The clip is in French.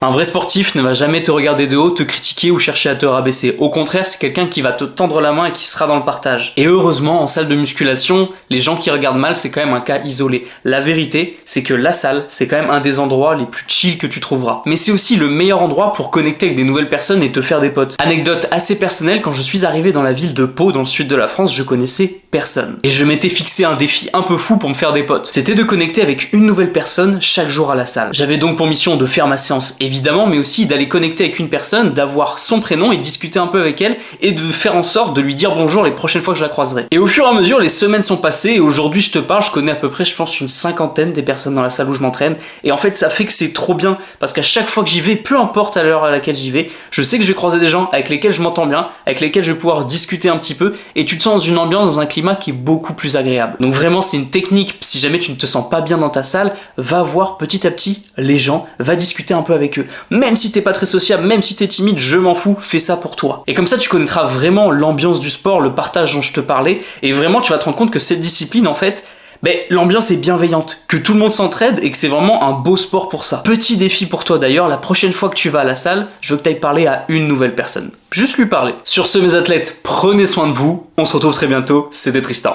Un vrai sportif ne va jamais te regarder de haut, te critiquer ou chercher à te rabaisser. Au contraire, c'est quelqu'un qui va te tendre la main et qui sera dans le partage. Et heureusement, en salle de musculation, les gens qui regardent mal, c'est quand même un cas isolé. La vérité, c'est que la salle, c'est quand même un des endroits les plus chill que tu trouveras. Mais c'est aussi le meilleur endroit pour connecter avec des nouvelles personnes et te faire des potes. Anecdote assez personnelle, quand je suis arrivé dans la ville de Pau, dans le sud de la France, je connaissais personne. Et je m'étais fixé un défi un peu fou pour me faire des potes. C'était de connecter avec une nouvelle personne chaque jour à la salle. J'avais donc pour mission de faire ma séance évidemment, mais aussi d'aller connecter avec une personne, d'avoir son prénom et discuter un peu avec elle et de faire en sorte de lui dire bonjour les prochaines fois que je la croiserai. Et au fur et à mesure, les semaines sont passées et aujourd'hui je te parle, je connais à peu près, je pense, une cinquantaine des personnes dans la salle où je m'entraîne. Et en fait, ça fait que c'est trop bien parce qu'à chaque fois que j'y vais, peu importe à l'heure à laquelle j'y vais, je sais que je vais croiser des gens avec lesquels je m'entends bien, avec lesquels je vais pouvoir discuter un petit peu et tu te sens dans une ambiance, dans un climat qui est beaucoup plus agréable. Donc vraiment, c'est une technique. Si jamais tu ne te sens pas bien dans ta salle, va voir petit à petit les gens, va discuter un peu avec eux. Même si t'es pas très sociable, même si t'es timide, je m'en fous, fais ça pour toi. Et comme ça, tu connaîtras vraiment l'ambiance du sport, le partage dont je te parlais, et vraiment, tu vas te rendre compte que cette discipline, en fait, l'ambiance est bienveillante, que tout le monde s'entraide et que c'est vraiment un beau sport pour ça. Petit défi pour toi d'ailleurs, la prochaine fois que tu vas à la salle, je veux que tu ailles parler à une nouvelle personne. Juste lui parler. Sur ce, mes athlètes, prenez soin de vous, on se retrouve très bientôt, c'était Tristan.